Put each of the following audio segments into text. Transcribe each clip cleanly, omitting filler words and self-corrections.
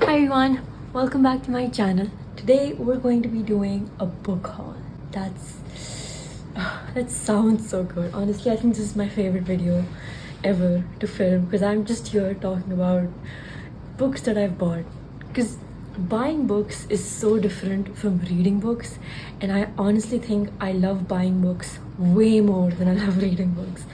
Hi everyone, welcome back to my channel. Today we're going to be doing a book haul. That sounds so good. Honestly, I think this is my favorite video ever to film because I'm just here talking about books that I've bought. Because buying books is so different from reading books, and I honestly think I love buying books way more than I love reading books.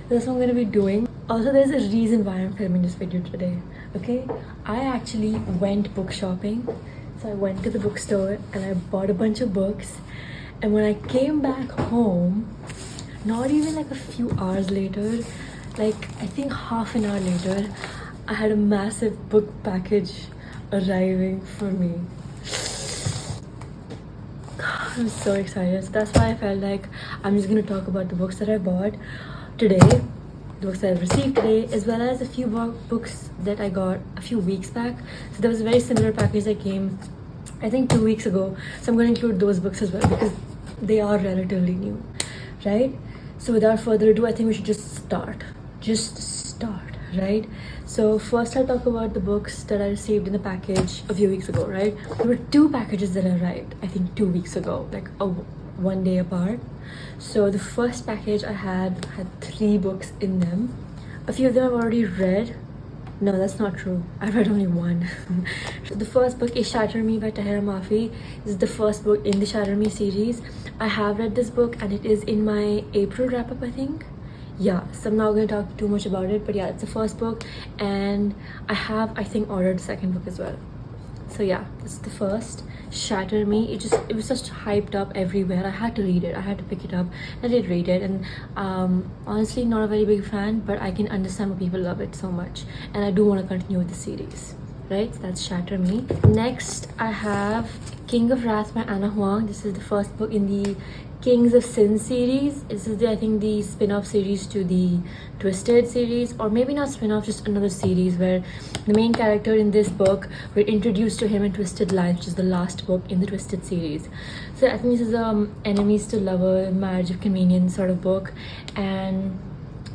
That's what I'm gonna be doing. Also, there's a reason why I'm filming this video today. Okay, I actually went book shopping. So I went to the bookstore and I bought a bunch of books. And when I came back home, not even like a few hours later, like I think half an hour later, I had a massive book package arriving for me. I'm so excited. So that's why I felt like I'm just gonna talk about the books that I bought today, the books that I've received today, as well as a few books that I got a few weeks back. So there was a very similar package that came, I think 2 weeks ago. So I'm going to include those books as well because they are relatively new, right? So without further ado, I think we should just start, right? So first I'll talk about the books that I received in the package a few weeks ago, right? There were two packages that arrived, I think 2 weeks ago, like one day apart. So the first package I had 3 books in them. A few of them I've already read. No, that's not true. I've read only one. So the first book is Shatter Me by Tahira Mafi. This is the first book in the Shatter Me series. I have read this book and it is in my April wrap-up, I think. Yeah, so I'm not going to talk too much about it, but yeah, it's the first book, and I have, I think, ordered the second book as well. So yeah, this is the first, Shatter Me. It was just hyped up everywhere. I had to read it. I had to pick it up. I did read it, and honestly, not a very big fan, but I can understand why people love it so much, and I do want to continue with the series. Right, so that's Shatter Me. Next, I have King of Wrath by Anna Huang. This is the first book in the Kings of Sin series. This is I think the spin-off series to the Twisted series, or maybe not spin-off, just another series where the main character in this book, we're introduced to him in Twisted Life, which is the last book in the Twisted series. So I think this is enemies to lover, marriage of convenience sort of book. And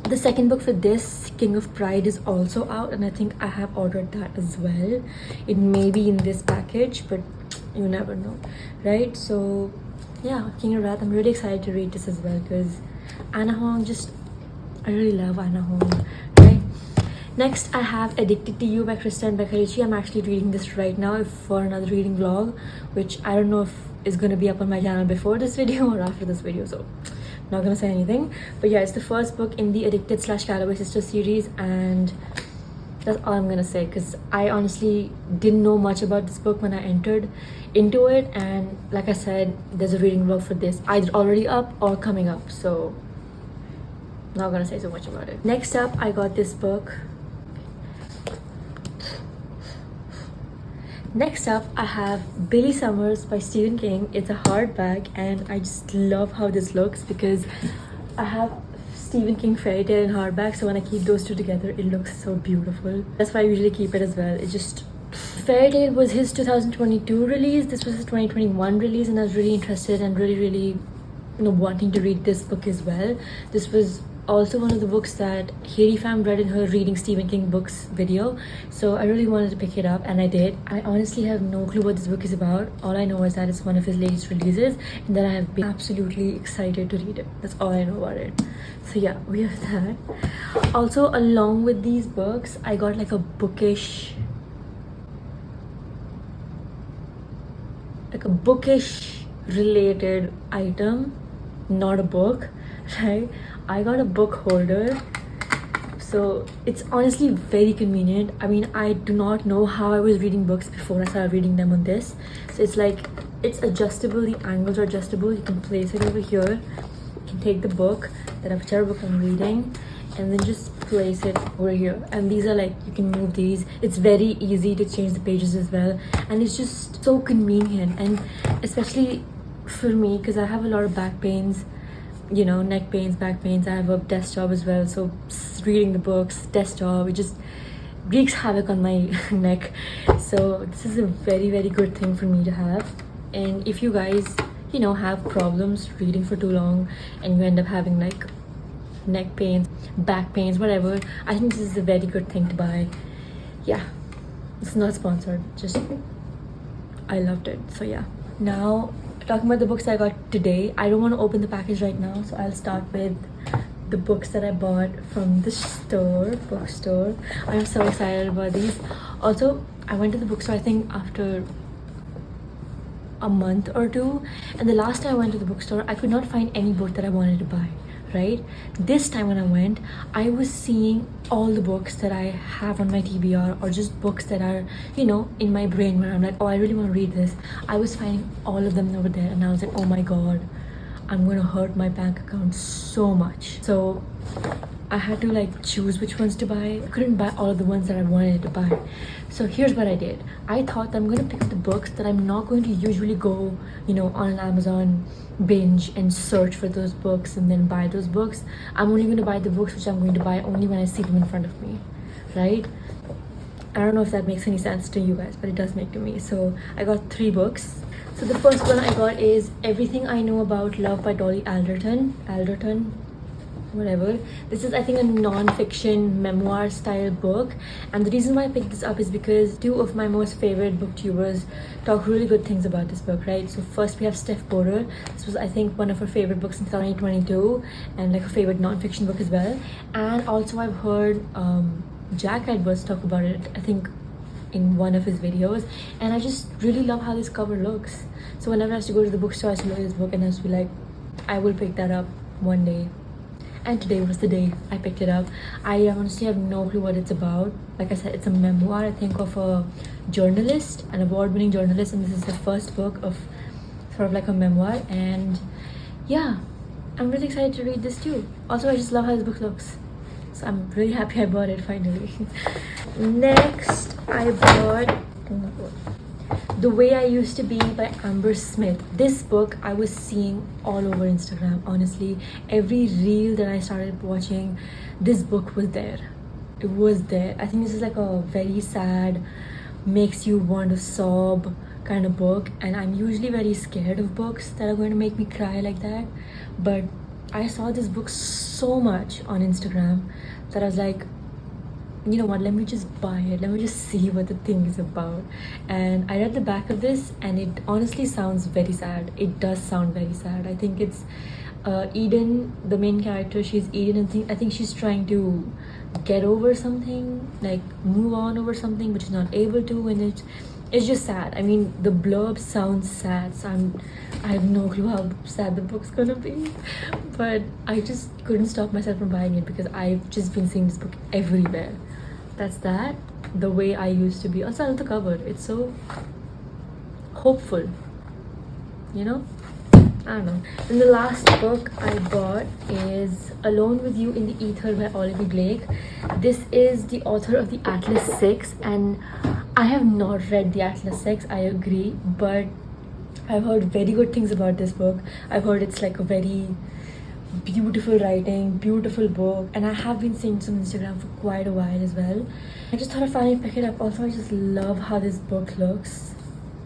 the second book for this, King of Pride, is also out, and I think I have ordered that as well. It may be in this package, but you never know, right? So yeah, King of Wrath, I'm really excited to read this as well because Anna Huang, I really love Anna Huang, right? Next, I have Addicted to You by Krista and Becca Ricci. I'm actually reading this right now for another reading vlog, which I don't know if is going to be up on my channel before this video or after this video, so not gonna say anything. But yeah, it's the first book in the Addicted / Callaway Sisters series, and that's all I'm gonna say because I honestly didn't know much about this book when I entered into it, and like I said, there's a reading vlog for this either already up or coming up, so not gonna say so much about it. Next up, I got this book. Next up, I have Billy Summers by Stephen King. It's a hardback, and I just love how this looks because I have Stephen King fairy tale in hardback, so when I keep those two together, it looks so beautiful. That's why I usually keep it as well. It just, fairy tale was his 2022 release. This was his 2021 release, and I was really interested and really wanting to read this book as well. This was also one of the books that Haiti Fam read in her reading Stephen King books video, so I really wanted to pick it up, and I did. I honestly have no clue what this book is about. All I know is that it's one of his latest releases and that I have been absolutely excited to read it. That's all I know about it. So yeah, we have that. Also, along with these books, I got like a bookish related item, not a book, right? I got a book holder, so it's honestly very convenient. I mean, I do not know how I was reading books before I started reading them on this. So it's adjustable. The angles are adjustable. You can place it over here. You can take the book, whichever book I'm reading, and then just place it over here. And these are like, you can move these. It's very easy to change the pages as well, and it's just so convenient. And especially for me, because I have a lot of back pains, neck pains, back pains. I have a desk job as well, so reading the books, desk job, it just wreaks havoc on my neck. So this is a very good thing for me to have. And if you guys have problems reading for too long and you end up having like neck pains, back pains, whatever, I think this is a very good thing to buy. Yeah, It's not sponsored, just I loved it. So yeah. Now talking about the books I got today, I don't want to open the package right now, so I'll start with the books that I bought from the bookstore. I'm so excited about these. Also, I went to the bookstore I think after a month or two, and the last time I went to the bookstore I could not find any book that I wanted to buy, right? This time when I went, I was seeing all the books that I have on my TBR, or just books that are, you know, in my brain where I'm like, oh, I really want to read this. I was finding all of them over there, and I was like, oh my god, I'm gonna hurt my bank account so much. So I had to like choose which ones to buy. I couldn't buy all of the ones that I wanted to buy. So here's what I did. I thought that I'm gonna pick the books that I'm not going to usually go, you know, on an Amazon binge and search for those books and then buy those books. I'm only gonna buy the books which I'm going to buy only when I see them in front of me, right? I don't know if that makes any sense to you guys, but it does make to me. So I got 3 books. So the first one I got is Everything I Know About Love by Dolly Alderton, whatever. This is I think a non-fiction memoir style book, and the reason why I picked this up is because 2 of my most favorite booktubers talk really good things about this book, right? So first we have Steph Porter. This was I think one of her favorite books in 2022, and like a favorite non-fiction book as well. And also I've heard Jack Edwards talk about it, I think in one of his videos, and I just really love how this cover looks. So whenever I used to go to the bookstore, I used to look at this book and I used to be like, I will pick that up one day. And today was the day I picked it up. I honestly have no clue what it's about. Like I said, it's a memoir, I think, of a journalist, an award-winning journalist, and this is the first book of sort of like a memoir. And yeah, I'm really excited to read this too. Also, I just love how this book looks, so I'm really happy I bought it finally. Next, I bought The Way I Used to Be by Amber Smith. This book I was seeing all over Instagram, honestly. Every reel that I started watching, this book was there. It was there. I think this is like a very sad, makes you want to sob kind of book, and I'm usually very scared of books that are going to make me cry like that. But I saw this book so much on Instagram that I was like, you know what, let me just buy it, let me just see what the thing is about. And I read the back of this, and it honestly sounds very sad. It does sound very sad. I think it's Eden, the main character. She's Eden, and I think she's trying to get over something, like move on over something, but she's not able to, and it's just sad. I mean, the blurb sounds sad, so I have no clue how sad the book's gonna be, but I just couldn't stop myself from buying it because I've just been seeing this book everywhere. That's that. The Way I Used to Be. Also, I love the cover. It's so hopeful, you know? I don't know. And the last book I bought is Alone with You in the Ether by Olivia Blake. This is the author of the Atlas 6, and I have not read the Atlas 6, I agree, but I've heard very good things about this book. I've heard it's like a very beautiful writing, beautiful book, and I have been seeing this on Instagram for quite a while as well. I just thought I'd finally pick it up. Also, I just love how this book looks.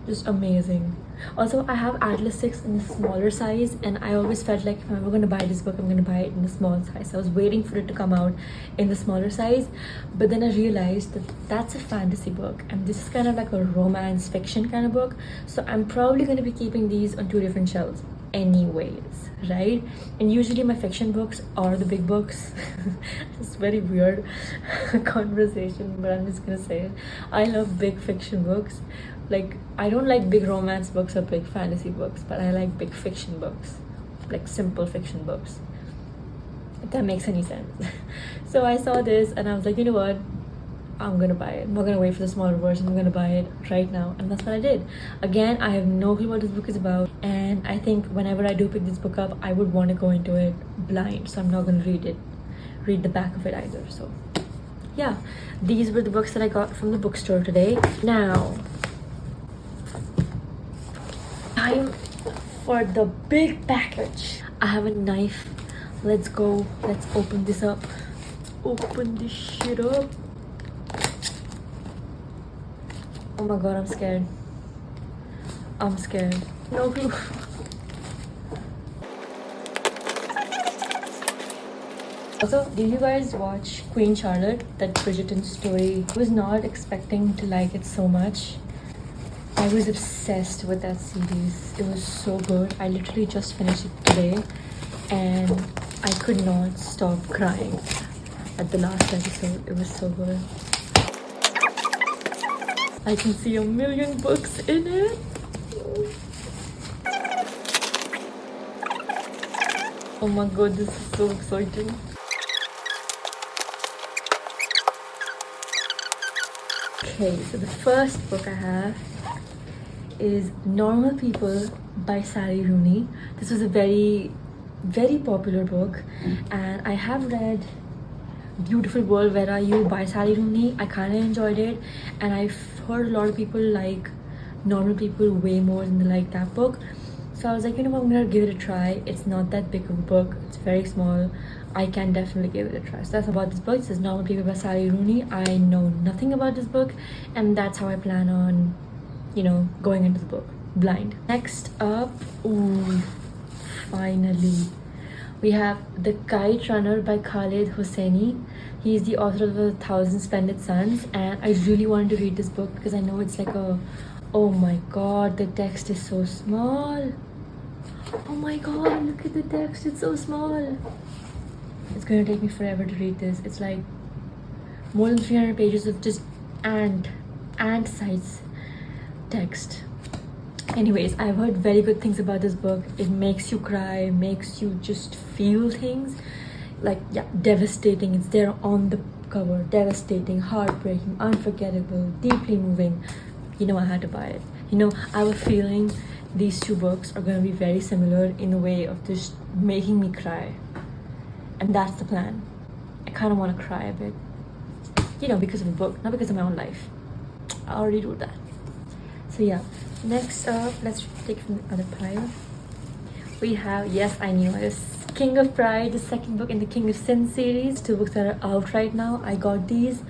Just amazing. Also, I have Atlas 6 in the smaller size, and I always felt like if I'm ever going to buy this book, I'm going to buy it in the small size. So I was waiting for it to come out in the smaller size, but then I realized that that's a fantasy book, and this is kind of like a romance fiction kind of book. So I'm probably going to be keeping these on 2 different shelves anyways, right? And usually my fiction books are the big books. It's very weird conversation, but I'm just gonna say it. I love big fiction books. Like, I don't like big romance books or big fantasy books, but I like big fiction books, like simple fiction books, if that makes any sense. So I saw this and I was like, you know what, I'm gonna buy it. I'm not gonna wait for the smaller version. I'm gonna buy it right now, and that's what I did. Again, I have no clue what this book is about, and I think whenever I do pick this book up, I would want to go into it blind, so I'm not gonna read the back of it either. So yeah, these were the books that I got from the bookstore today. Now, time for the big package. I have a knife. Let's go. Let's open this up. Open this shit up. Oh my god, I'm scared. I'm scared. No clue. Also, did you guys watch Queen Charlotte, that Bridgerton story? I was not expecting to like it so much. I was obsessed with that series. It was so good. I literally just finished it today and I could not stop crying at the last episode. It was so good. I can see a million books in it. Oh my god, this is so exciting. Okay, so the first book I have is Normal People by Sally Rooney. This was a very popular book, and I have read Beautiful World, Where Are You by Sally Rooney. I kind of enjoyed it, and I've heard a lot of people like Normal People way more than they like that book. So I was like, you know what, I'm gonna give it a try. It's not that big of a book, it's very small. I can definitely give it a try. So that's about this book. This is Normal People by Sally Rooney. I know nothing about this book, and that's how I plan on, you know, going into the book blind. Next up, ooh, finally, we have The Kite Runner by Khaled Hosseini. He's the author of 1,000 Splendid Suns, and I really wanted to read this book because I know it's like a, oh my god, the text is so small. Oh my god, look at the text, it's so small. It's gonna take me forever to read this. It's like more than 300 pages of just ant size text. Anyways, I've heard very good things about this book. It makes you cry, makes you just feel things. Like, yeah, devastating. It's there on the cover. Devastating, heartbreaking, unforgettable, deeply moving. You know, I had to buy it. You know, I have a feeling these two books are going to be very similar in a way of just making me cry. And that's the plan. I kind of want to cry a bit. You know, because of the book, not because of my own life. I already do that. So yeah, next up, let's take it from the other pile. We have, yes, I knew this, King of Pride, the second book in the King of Sin series. Two books that are out right now. I got these,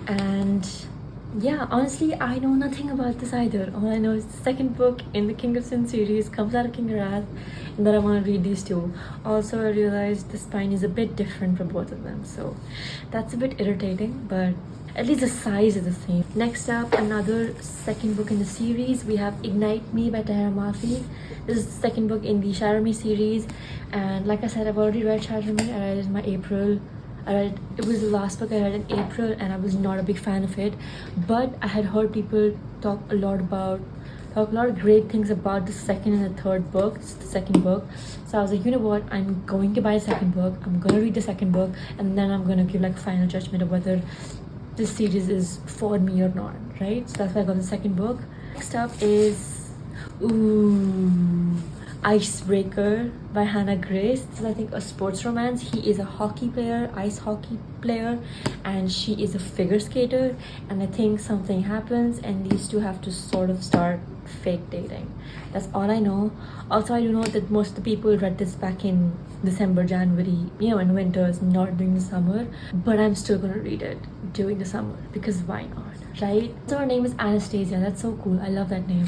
and yeah, honestly, I know nothing about this either. All I know is the second book in the King of Sin series comes out of King of Wrath, and that I want to read these two. Also, I realized the spine is a bit different for both of them, so that's a bit irritating, but at least the size is the same. Next up, another second book in the series. We have Ignite Me by Tahira Mafi. This is the second book in the Shatter Me series, and like I said, I've already read Shatter Me. I read it in my April. It was the last book I read in April, and I was not a big fan of it, but I had heard people talk a lot of great things about the second and the third book. It's the second book, so I was like, you know what, I'm going to buy a second book, I'm gonna read the second book, and then I'm gonna give like final judgment of whether this series is for me or not, right? So that's why I got the second book. Next up is Icebreaker by Hannah Grace. This is, I think, a sports romance. He is a hockey player, ice hockey player, and she is a figure skater, and I think something happens and these two have to sort of start fake dating. That's all I know. Also, I do know that most of the people read this back in December, January, you know, in winters, not during the summer, but I'm still gonna read it during the summer because why not, right? So her name is Anastasia. That's so cool. I love that name.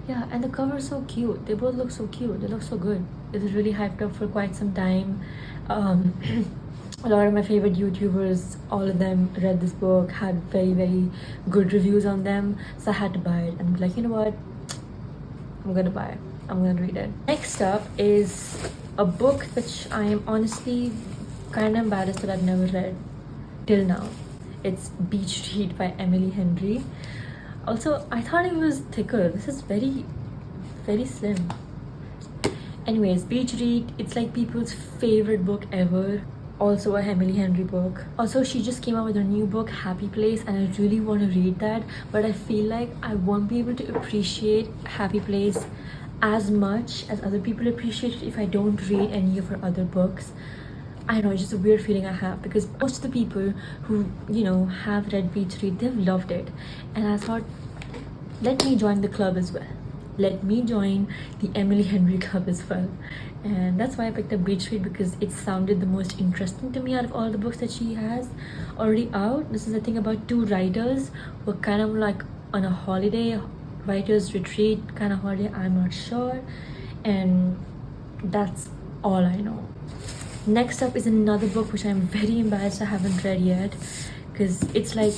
Yeah, and the cover is so cute. They both look so cute. They look so good. It was really hyped up for quite some time. A lot of my favorite YouTubers, all of them read this book, had very good reviews on them, so I had to buy it. And I'm like, you know what? I'm gonna buy it. I'm gonna read it. Next up is a book which I am honestly kind of embarrassed that I've never read till now. It's Beach Read by Emily Henry. Also, I thought it was thicker. This is very slim. Anyways, Beach Read, it's like people's favorite book ever. Also a Emily Henry book. Also, she just came out with her new book, Happy Place, and I really want to read that, but I feel like I won't be able to appreciate Happy Place as much as other people appreciate it if I don't read any of her other books. I know, it's just a weird feeling I have because most of the people who, you know, have read Beach Read, they've loved it. And I thought, let me join the club as well. Let me join the Emily Henry club as well. And that's why I picked up Beach Read, because it sounded the most interesting to me out of all the books that she has already out. This is, I think, about two writers who are kind of like on a holiday, writer's retreat kind of holiday, I'm not sure. And that's all I know. Next up is another book which I'm very embarrassed I haven't read yet, because it's like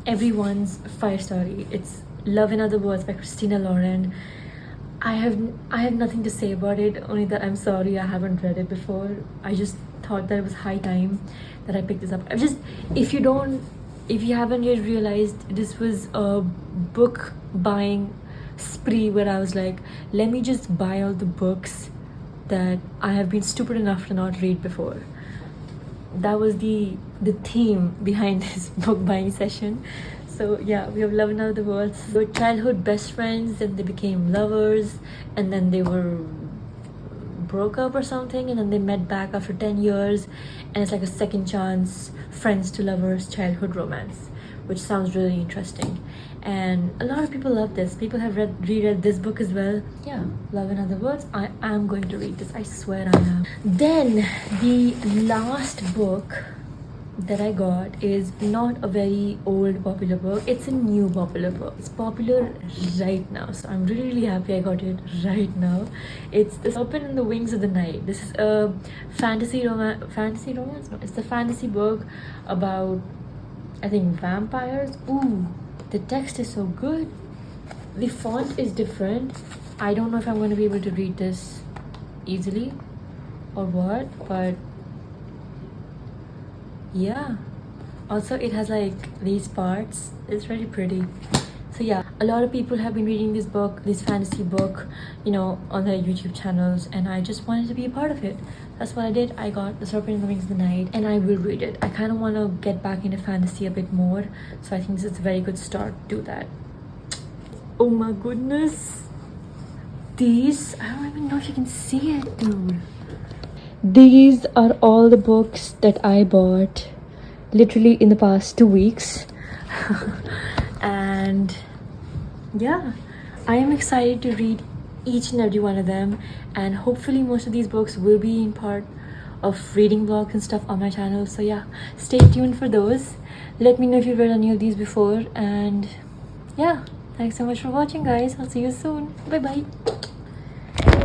everyone's fire story. It's Love in Other Words by Christina Lauren. I have nothing to say about it, only that I'm sorry I haven't read it before. I just thought that it was high time that I picked this up. If you haven't yet realized, this was a book buying spree where I was like, let me just buy all the books that I have been stupid enough to not read before. That was the theme behind this book buying session. So yeah, we have Love in Other Words. They were childhood best friends, then they became lovers, and then they were broke up or something, and then they met back after 10 years, and it's like a second chance friends to lovers childhood romance, which sounds really interesting. And a lot of people love this. People have reread this book as well. Yeah, Love in Other Words. I am going to read this. I swear I am. Then the last book that I got is not a very old popular book. It's a new popular book. It's popular right now, so I'm really happy I got it right now. It's The Serpent and the Wings of the Night. This is a fantasy romance. No, it's a fantasy book about, I think, vampires. Ooh, the text is so good. The font is different. I don't know if I'm going to be able to read this easily or what, but yeah. Also, it has like these parts. It's really pretty. So yeah, a lot of people have been reading this book, this fantasy book, on their YouTube channels, and I just wanted to be a part of it. That's what I did. I got The Serpent and the Wings of the Night, and I will read it. I kind of want to get back into fantasy a bit more, so I think this is a very good start to do that. Oh my goodness. These, I don't even know if you can see it, dude. These are all the books that I bought literally in the past 2 weeks. And yeah, I am excited to read each and every one of them, and hopefully most of these books will be in part of reading vlogs and stuff on my channel. So yeah, stay tuned for those. Let me know if you've read any of these before, and yeah, thanks so much for watching, guys. I'll see you soon. Bye bye.